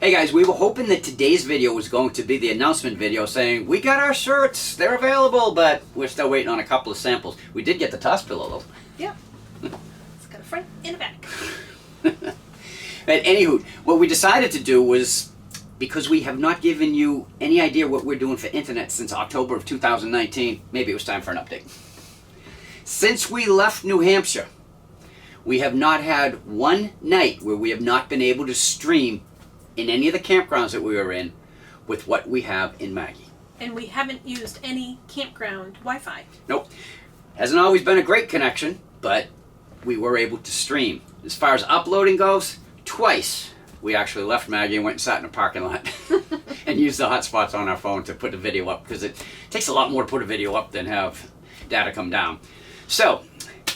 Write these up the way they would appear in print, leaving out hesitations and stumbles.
Hey guys, we were hoping that today's video was going to be the announcement video saying, we got our shirts, they're available, but we're still waiting on a couple of samples. We did get the toss pillow though. Yep. It's got a front and a back. But anywho, what we decided to do was, because we have not given you any idea what we're doing for internet since October of 2019, maybe it was time for an update. Since we left New Hampshire, we have not had one night where we have not been able to stream in any of the campgrounds that we were in with what we have in Maggie. And we haven't used any campground Wi-Fi. Nope. Hasn't always been a great connection, but we were able to stream. As far as uploading goes, twice we actually left Maggie and went and sat in a parking lot and used the hotspots on our phone to put the video up, because it takes a lot more to put a video up than have data come down. So,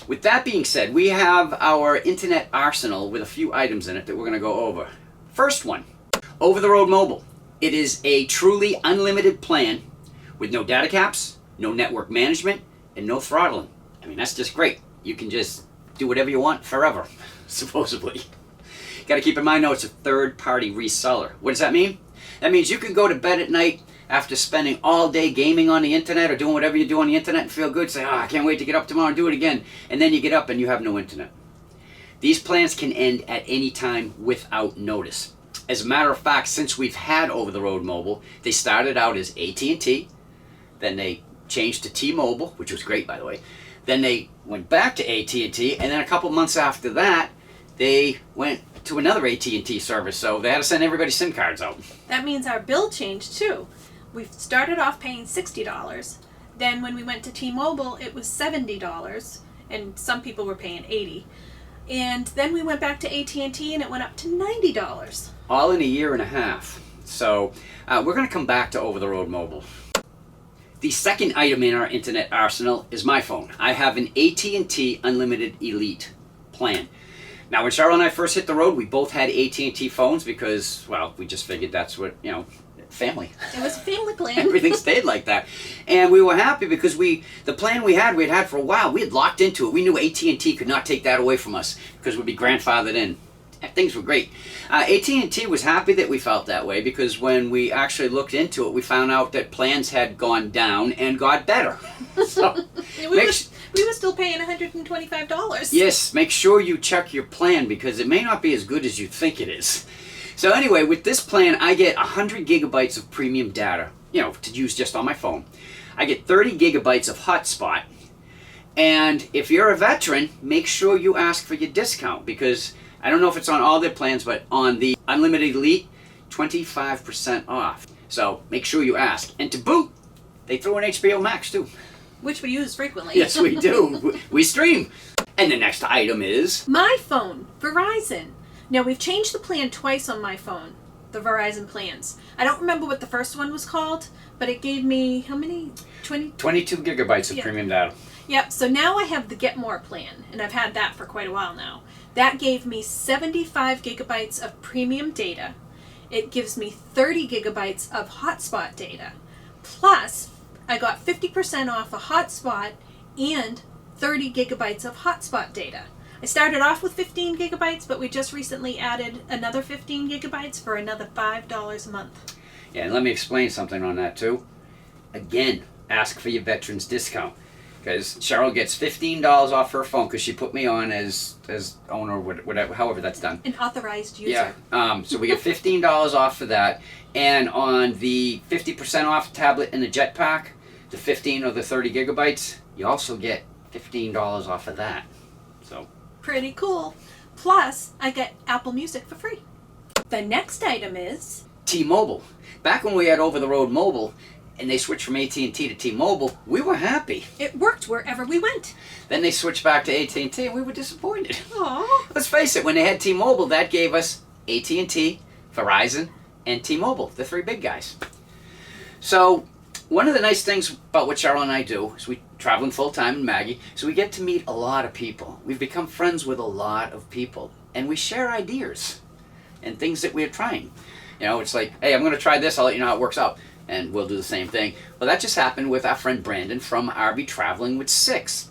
with that being said, we have our internet arsenal with a few items in it that we're going to go over. First one, over-the-road mobile. It is a truly unlimited plan with no data caps, no network management, and no throttling. I mean, that's just great. You can just do whatever you want forever, supposedly. Got to keep in mind, though, it's a third-party reseller. What does that mean? That means you can go to bed at night after spending all day gaming on the internet or doing whatever you do on the internet and feel good, say, I can't wait to get up tomorrow and do it again. And then you get up and you have no internet. These plans can end at any time without notice. As a matter of fact, since we've had over-the-road mobile, they started out as AT&T, then they changed to T-Mobile, which was great, by the way. Then they went back to AT&T, and then a couple months after that, they went to another AT&T service, so they had to send everybody SIM cards out. That means our bill changed too. We started off paying $60. Then when we went to T-Mobile, it was $70, and some people were paying $80. And then we went back to AT&T and it went up to $90. All in a year and a half. So we're going to come back to over-the-road mobile. The second item in our internet arsenal is my phone. I have an AT&T Unlimited Elite plan. Now, when Cheryl and I first hit the road, we both had AT&T phones because, well, we just figured that's what, family. It was a family plan. Everything stayed like that. And we were happy because the plan we had had for a while. We had locked into it. We knew AT&T could not take that away from us because we'd be grandfathered in. Things were great. AT&T was happy that we felt that way, because when we actually looked into it, we found out that plans had gone down and got better. So we were still paying $125. Yes, make sure you check your plan, because it may not be as good as you think it is. So anyway, with this plan, I get 100 gigabytes of premium data, to use just on my phone. I get 30 gigabytes of hotspot. And if you're a veteran, make sure you ask for your discount, because I don't know if it's on all their plans, but on the Unlimited Elite, 25% off. So make sure you ask. And to boot, they throw in HBO Max too. Which we use frequently. Yes, we do. We stream. And the next item is my phone, Verizon. Now, we've changed the plan twice on my phone, the Verizon plans. I don't remember what the first one was called, but it gave me, how many? 22 gigabytes of premium data. Yep, so now I have the Get More plan, and I've had that for quite a while now. That gave me 75 gigabytes of premium data. It gives me 30 gigabytes of hotspot data. Plus, I got 50% off a hotspot and 30 gigabytes of hotspot data. I started off with 15 gigabytes, but we just recently added another 15 gigabytes for another $5 a month. Yeah, and let me explain something on that too. Again, ask for your veterans discount, because Cheryl gets $15 off her phone because she put me on as owner, whatever, however that's done. An authorized user. Yeah, so we get $15 off for that, and on the 50% off tablet and the jetpack, the 15 or the 30 gigabytes, you also get $15 off of that. So pretty cool. Plus, I get Apple Music for free. The next item is T-Mobile. Back when we had over-the-road mobile and they switched from AT&T to T-Mobile, we were happy. It worked wherever we went. Then they switched back to AT&T and we were disappointed. Aww. Let's face it, when they had T-Mobile, that gave us AT&T, Verizon, and T-Mobile, the three big guys. So one of the nice things about what Cheryl and I do is we traveling full-time in Maggie, so we get to meet a lot of people. We've become friends with a lot of people, and we share ideas and things that we're trying. It's like, hey, I'm going to try this, I'll let you know how it works out, and we'll do the same thing. Well, that just happened with our friend Brandon from RV Traveling with 6.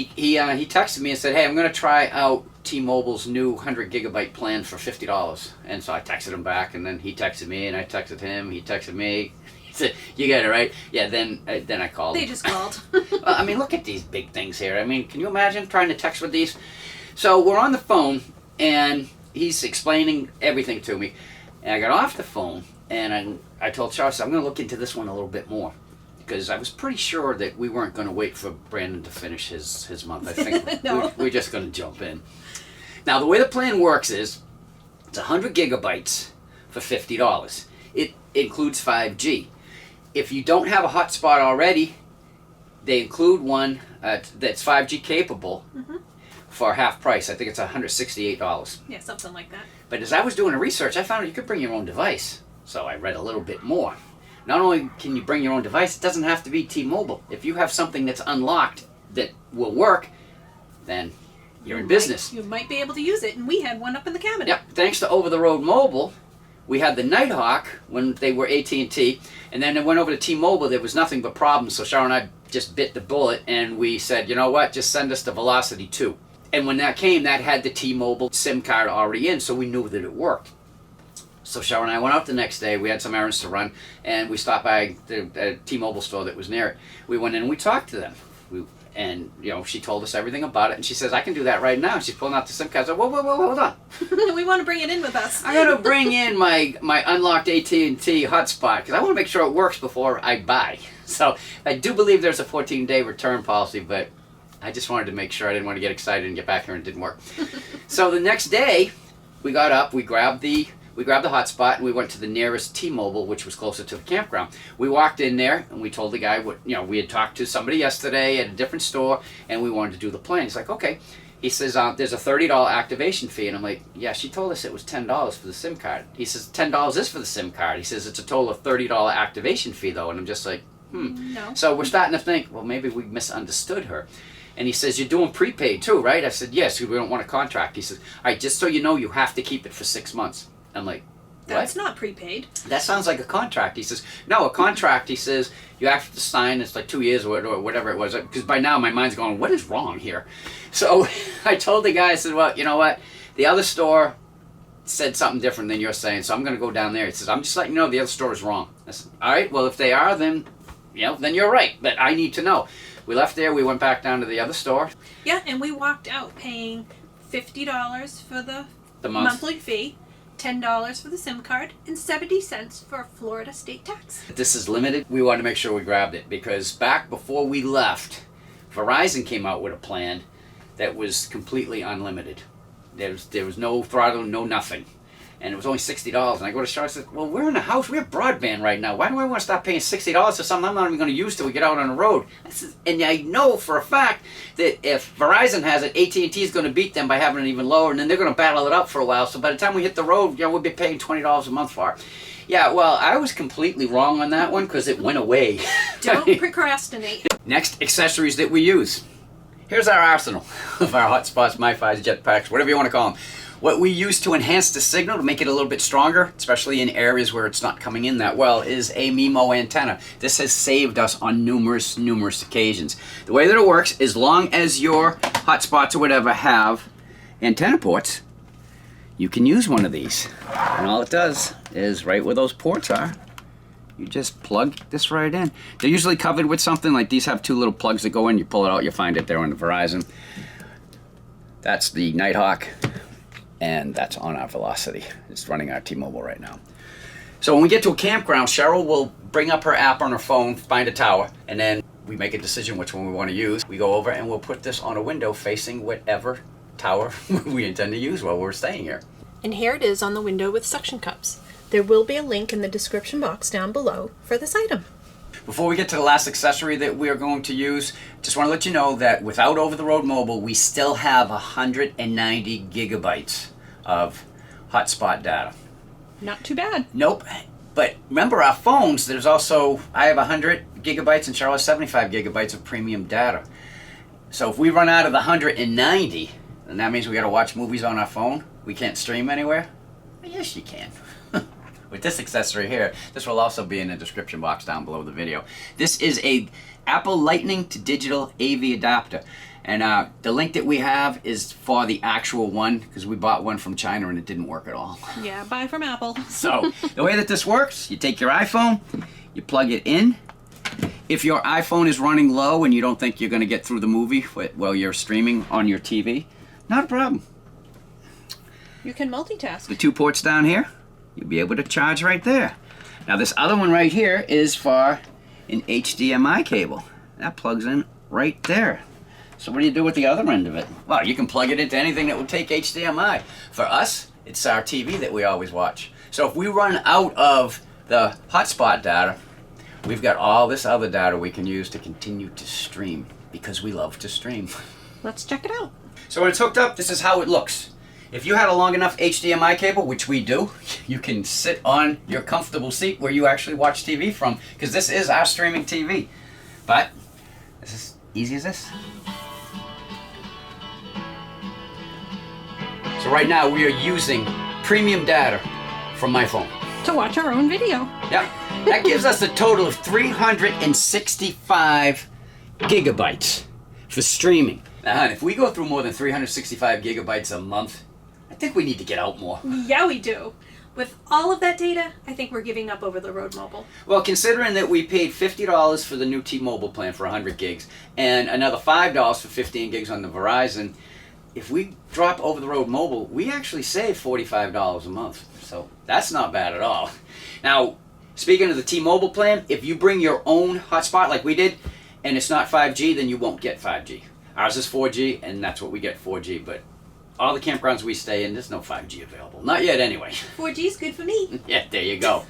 He texted me and said, hey, I'm going to try out T-Mobile's new 100 gigabyte plan for $50. And so I texted him back, and then he texted me, and I texted him. He texted me. He said, you get it, right? Yeah, then I called him. They just called. Well, I mean, look at these big things here. I mean, can you imagine trying to text with these? So we're on the phone, and he's explaining everything to me. And I got off the phone, and I told Charles, I'm going to look into this one a little bit more. Because I was pretty sure that we weren't going to wait for Brandon to finish his month. I think No. we're just going to jump in. Now, the way the plan works is it's 100 gigabytes for $50. It includes 5G. If you don't have a hotspot already, they include one that's 5G capable for half price. I think it's $168. Yeah, something like that. But as I was doing the research, I found out you could bring your own device. So I read a little bit more. Not only can you bring your own device, it doesn't have to be T-Mobile. If you have something that's unlocked that will work, then you're in business. You might be able to use it, and we had one up in the cabinet. Yep. Thanks to Over-the-Road Mobile, we had the Nighthawk when they were AT&T, and then it went over to T-Mobile. There was nothing but problems, so Cheryl and I just bit the bullet, and we said, you know what, just send us the Velocity 2. And when that came, that had the T-Mobile SIM card already in, so we knew that it worked. So Cheryl and I went out the next day. We had some errands to run, and we stopped by the T-Mobile store that was near it. We went in and we talked to them. And she told us everything about it, and she says, I can do that right now. She's pulling out the SIM card. I said, whoa, hold on. We want to bring it in with us. I got to bring in my unlocked AT&T hotspot, because I want to make sure it works before I buy. So I do believe there's a 14-day return policy, but I just wanted to make sure. I didn't want to get excited and get back here and it didn't work. So the next day, we got up, we grabbed the hotspot, and we went to the nearest T-Mobile, which was closer to the campground. We walked in there, and we told the guy what we had talked to somebody yesterday at a different store, and we wanted to do the plan. He's like, okay. He says, there's a $30 activation fee, and I'm like, yeah, she told us it was $10 for the SIM card. He says, $10 is for the SIM card. He says, it's a total of $30 activation fee, though, and I'm just like, No. So we're starting to think, well, maybe we misunderstood her. And he says, you're doing prepaid too, right? I said, yes, we don't want a contract. He says, all right, just so you know, you have to keep it for 6 months. I'm like, what? That's not prepaid. That sounds like a contract. He says, no, a contract, he says, you have to sign, it's like 2 years or whatever it was. Because by now my mind's going, what is wrong here? So I told the guy, I said, well, you know what? The other store said something different than you're saying, so I'm going to go down there. He says, I'm just letting you know the other store is wrong. I said, all right, well, if they are, then you're right. But I need to know. We left there, we went back down to the other store. Yeah, and we walked out paying $50 for the monthly fee, $10 for the SIM card, and 70 cents for Florida state tax. This is limited. We wanted to make sure we grabbed it because back before we left, Verizon came out with a plan that was completely unlimited. There was no throttle, no nothing. And it was only $60. And I go to Charlotte and said, well, we're in a house. We have broadband right now. Why do I want to stop paying $60 for something I'm not even going to use till we get out on the road? I said, and I know for a fact that if Verizon has it, AT&T is going to beat them by having it even lower, and then they're going to battle it up for a while. So by the time we hit the road, we'll be paying $20 a month for it. Yeah, well, I was completely wrong on that one because it went away. Don't procrastinate. Next, accessories that we use. Here's our arsenal of our hotspots, MiFis, jetpacks, whatever you want to call them. What we use to enhance the signal, to make it a little bit stronger, especially in areas where it's not coming in that well, is a MIMO antenna. This has saved us on numerous occasions. The way that it works, as long as your hotspots or whatever have antenna ports, you can use one of these. And all it does is right where those ports are, you just plug this right in. They're usually covered with something like these have 2 little plugs that go in. You pull it out, you find it there on the Verizon. That's the Nighthawk. And that's on our Velocity. It's running our T-Mobile right now. So when we get to a campground, Cheryl will bring up her app on her phone, find a tower, and then we make a decision which one we want to use. We go over and we'll put this on a window facing whatever tower we intend to use while we're staying here. And here it is on the window with suction cups. There will be a link in the description box down below for this item. Before we get to the last accessory that we are going to use, just want to let you know that without Over-the-Road Mobile, we still have 190 gigabytes of hotspot data. Not too bad. Nope. But remember our phones, there's also, I have 100 gigabytes and Cheryl has 75 gigabytes of premium data. So if we run out of the 190, then that means we got to watch movies on our phone. We can't stream anywhere. Well, yes, you can. With this accessory here, this will also be in the description box down below the video. This is a Apple Lightning to digital AV adapter. And the link that we have is for the actual one, because we bought one from China and it didn't work at all. Yeah, buy from Apple. So the way that this works, you take your iPhone, you plug it in. If your iPhone is running low and you don't think you're going to get through the movie while you're streaming on your TV, not a problem. You can multitask. The 2 ports down here, you'll be able to charge right there. Now this other one right here is for an HDMI cable. That plugs in right there. So what do you do with the other end of it? Well, you can plug it into anything that will take HDMI. For us, it's our TV that we always watch. So if we run out of the hotspot data, we've got all this other data we can use to continue to stream, because we love to stream. Let's check it out. So when it's hooked up, this is how it looks. If you had a long enough HDMI cable, which we do, you can sit on your comfortable seat where you actually watch TV from, because this is our streaming TV. But this is easy as this. So right now we are using premium data from my phone. To watch our own video. Yeah, that gives us a total of 365 gigabytes for streaming. Now, if we go through more than 365 gigabytes a month, I think we need to get out more. Yeah, we do. With all of that data, I think we're giving up over the road mobile. Well, considering that we paid $50 for the new T-Mobile plan for 100 gigs and another $5 for 15 gigs on the Verizon, if we drop over the road mobile, we actually save $45 a month. So that's not bad at all. Now, speaking of the T-Mobile plan, if you bring your own hotspot like we did, and it's not 5G, then you won't get 5G. Ours is 4G, and that's what we get, 4G, but all the campgrounds we stay in, there's no 5G available. Not yet, anyway. 4G is good for me. Yeah, there you go.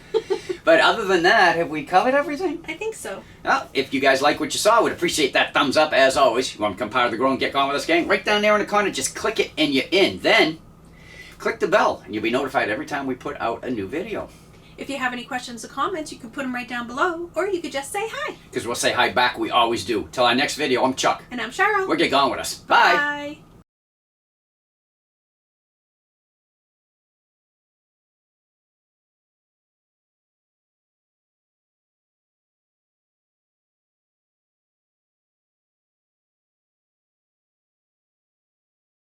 But other than that, have we covered everything? I think so. Well, if you guys like what you saw, we'd appreciate that thumbs up, as always. You want to become part of the Grow and Get Gone With Us gang? Right down there in the corner, just click it and you're in. Then, click the bell, and you'll be notified every time we put out a new video. If you have any questions or comments, you can put them right down below, or you could just say hi. Because we'll say hi back, we always do. Till our next video, I'm Chuck. And I'm Cheryl. We're Get Gone With Us. Bye. Bye.